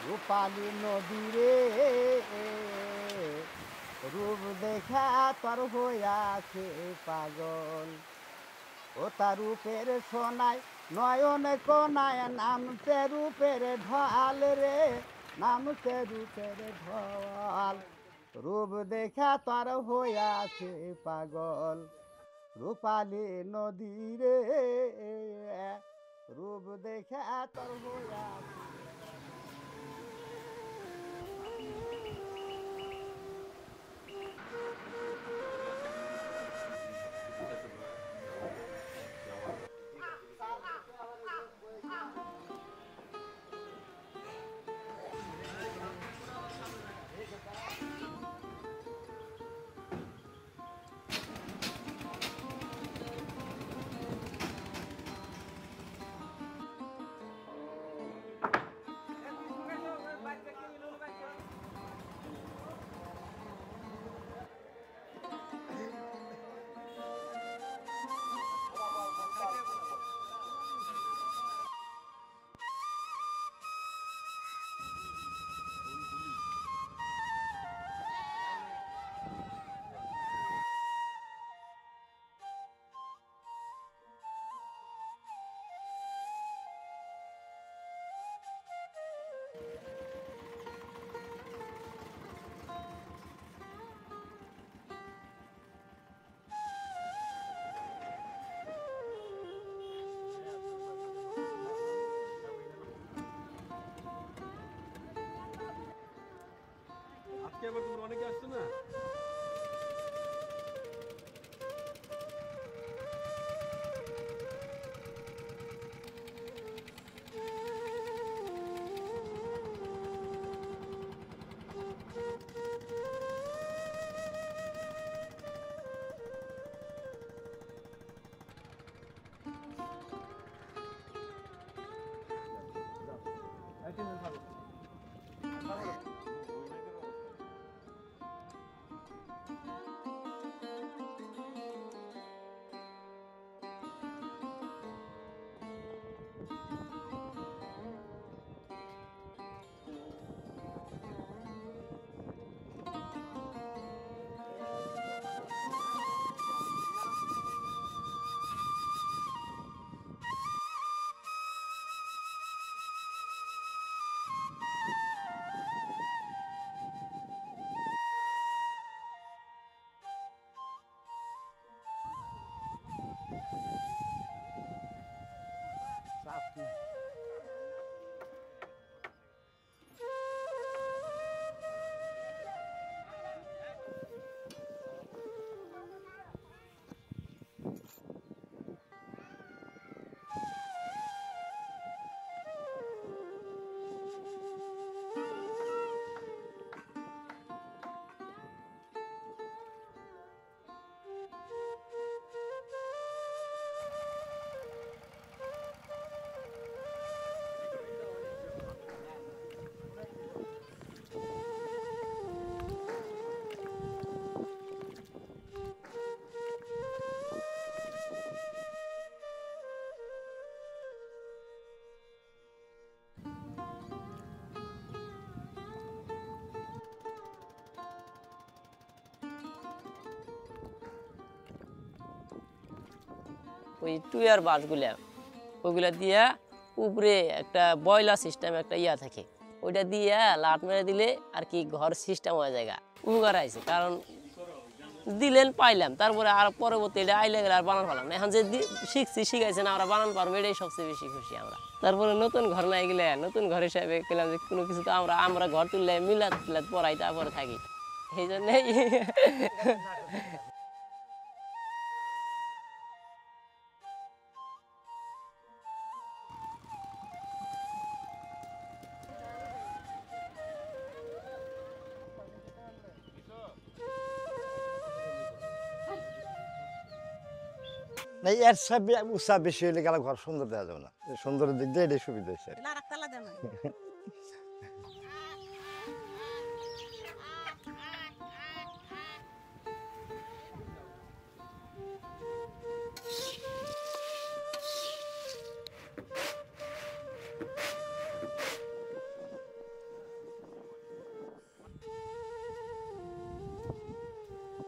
রূপালী নদী রে রূপ দেখা তোর হইয়াছে পাগল ও তার রূপের সোনায় নয়ন কোনায় নামছে রূপের ঢাল রে নামছে রূপের ঢাল রূপ দেখা তোর হইয়াছে পাগল রূপালী নদী রে রূপ দেখা তোর হইয়াছে আজকে আবার তোমরা অনেকে আসছো না? ওই টুয়ার বাসগুলা ওইগুলা দিয়া উপরে একটা বয়লা সিস্টেম একটা ইয়া থাকে ওইটা দিয়া লাট মেরে দিলে আর কি ঘর সিস্টেম হয়ে যায় উপকার আইছে কারণ দিলেন পাইলাম তারপরে আর পরবর্তী এটা আইলে গেলে আর বানান পারলাম না এখন যে শিখাইছে না আমরা বানান পারবো এটাই সবচেয়ে বেশি খুশি আমরা তারপরে নতুন ঘর নাই গেলে নতুন ঘর হিসাবে গেলাম যে কোনো কিছু তো আমরা ঘর তুললে মিলাদ টিলাদ পড়াই তারপরে থাকি এই জন্যই না এর সব উৎসাহ বেশি হলে গেলে ঘর সুন্দর দেওয়া যাবে না সুন্দরের দিক দিয়ে এটাই সুবিধা হয়েছে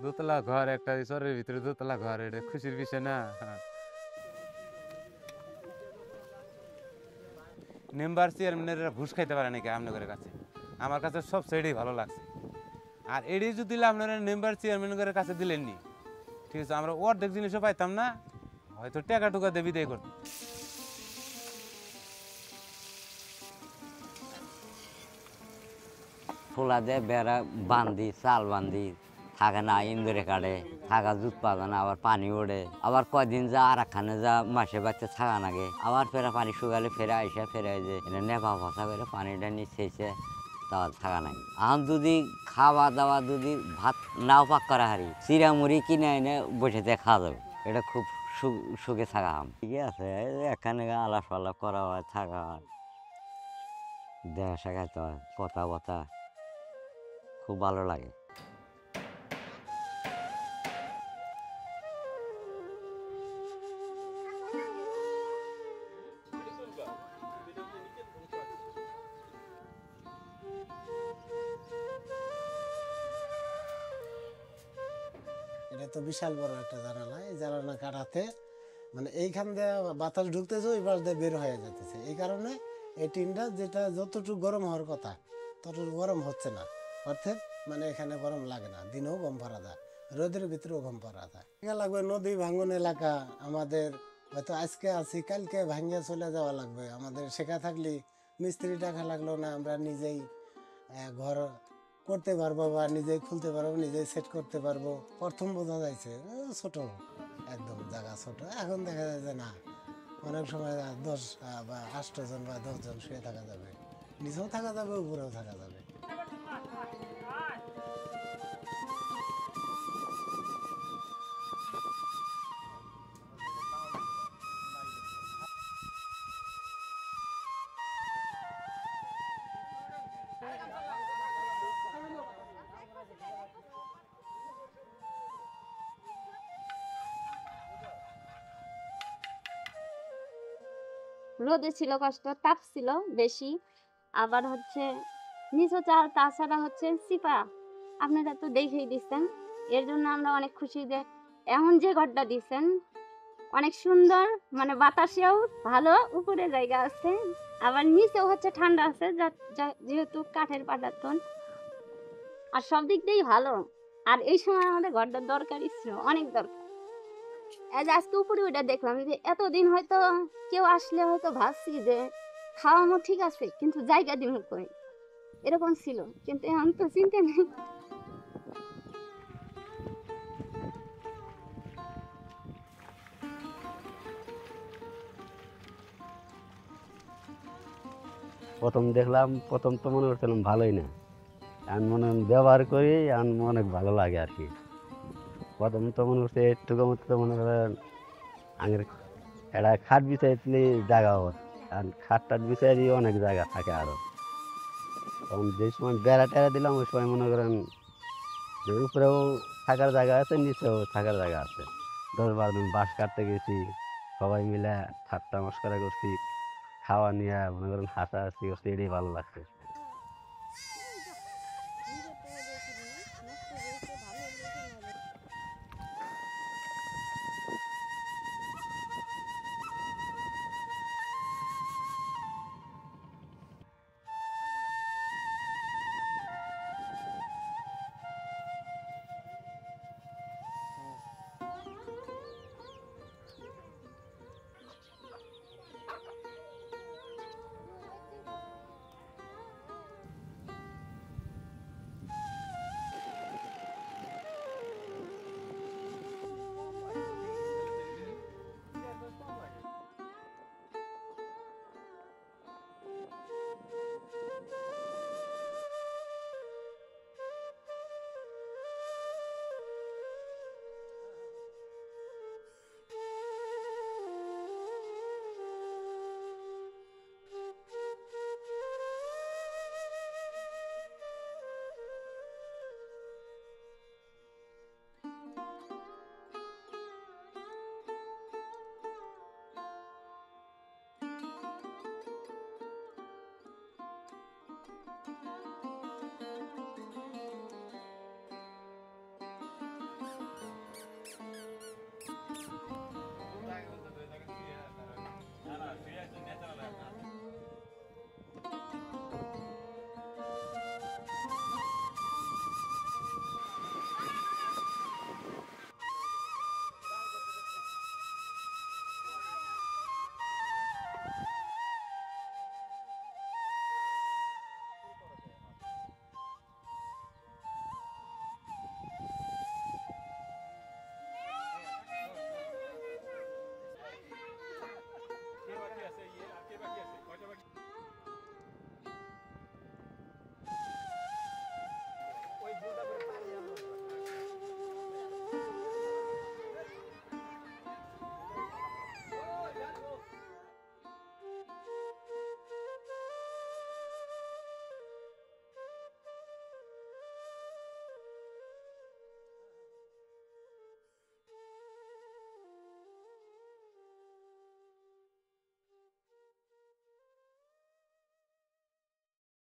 দোতলা ঘর, একটা চরের ভিতরে দোতলা ঘর, এটা খুশির বিষয় না? মেম্বার চেয়ারম্যানেরা ঘুষ খাইতে পারে নাকি আপনাদের কাছে? আমার কাছে সব সাইডেই ভালো লাগছে। আর এডি যদি আপনারা মেম্বার চেয়ারম্যানের কাছে দিলেননি, ঠিক আছে, আমরা অর্ধেক জিনিসও পাইতাম না, হয়তো টাকা টুকা দিয়ে বিদায় করতাম। খোলা দিয়ে বেড়া বান্ধি, চাল বান্ধি, থাকে না ইন্দুরে কাটে, থাকা জুত পাবে না, আবার পানি ওঠে, আবার কয়দিন যা আর একখানে যা মাসে বাচ্চা থাকা নাগে, আবার ফেরা পানি শুকালে ফেরা আইসা ফেরা যে এটা নেপা ফসা করে পানিটা নিচে তাও থাকা নাই। আম যদি খাওয়া দাওয়া যদি ভাত নাও পাক করা হারি, চিরামুড়ি কিনে এনে বসে দিয়ে খাওয়া যাবে, এটা খুব সুখে থাকা আম। ঠিক আছে, এখানে আলাপ আলাপ করা হয়, থাকা হয়, দেখা শেখাতে হয়, কথা বথা খুব ভালো লাগে। এটা তো বিশাল বড় একটা জানালা, এই জানালা কাটাতে মানে এইখান দিয়ে বাতাস ঢুকতেছে, ওই পাশ দিয়ে বের হয়ে যেতেছে। এই কারণে এই টিনটা যেটা যতটুকু গরম হওয়ার কথা ততটুকু গরম হচ্ছে না, অর্থাৎ মানে এখানে গরম লাগে না, দিনেও গম ভরা যায়, রোদের ভিতরেও গম ভরা যায়। লাগবে নদী ভাঙ্গন এলাকা আমাদের, হয়তো আজকে আছি কালকে ভাঙ্গিয়ে চলে যাওয়া লাগবে আমাদের। শেখা থাকলে মিস্ত্রি টাকা লাগলো না, আমরা নিজেই ঘর করতে পারবো বা নিজেই খুলতে পারবো, নিজেই সেট করতে পারবো। প্রথম বোঝা যাইছে ছোট, একদম জায়গা ছোট। এখন দেখা যায় যে না, অনেক সময় 10 বা 8 জন বা 10 জন শুয়ে থাকা যাবে, নিচেও থাকা যাবে, উপরেও থাকা যাবে। রোদে ছিল কষ্ট, তাপ ছিল বেশি, আবার হচ্ছে নিচু চাল, তাছাড়া হচ্ছে সিপা আপনারা তো দেখেই দিচ্ছেন। এর জন্য আমরা অনেক খুশি যে এখন যে ঘরটা দিচ্ছেন অনেক সুন্দর, মানে বাতাসেও ভালো, উপরে জায়গা আছে, আবার নিচেও হচ্ছে ঠান্ডা আছে, যেহেতু কাঠের পাটাতন, আর সব দিক দিয়েই ভালো। আর এই সময় আমাদের ঘরটার দরকারই ছিল, অনেক দরকার। এই যে আজকে উপরে ওইটা দেখলাম যে এতদিন হয়তো কেউ আসলে হয়তো ভাবছি যে খাওয়ানো ঠিক আছে কিন্তু জায়গা দিব কই, এরকম ছিল, কিন্তু এখন তো চিন্তা নেই। প্রথম দেখলাম, প্রথম তো মনে করছিলাম ভালোই না, এখন মনে ব্যবহার করি এখন অনেক ভালো লাগে আর কি। প্রথম তো মনে করছে একটুকু মতো তো মনে করেন আগের একটা খাট বিছাই দিলে জায়গা হবে, আর খাট টাট বিছাই দিয়ে অনেক জায়গা থাকে আরো। তখন যে সময় বেড়া টেরা দিলাম ওই সময় মনে করেন যে উপরেও থাকার জায়গা আছে, নিচেও থাকার জায়গা আছে। 10-12 দিন বাঁশ কাটতে গেছি, সবাই মিলে ঠাট্টা মশকরা করছি, খাওয়া নিয়ে মনে করেন হাসাহাসি করছি, এটাই ভালো লাগছে।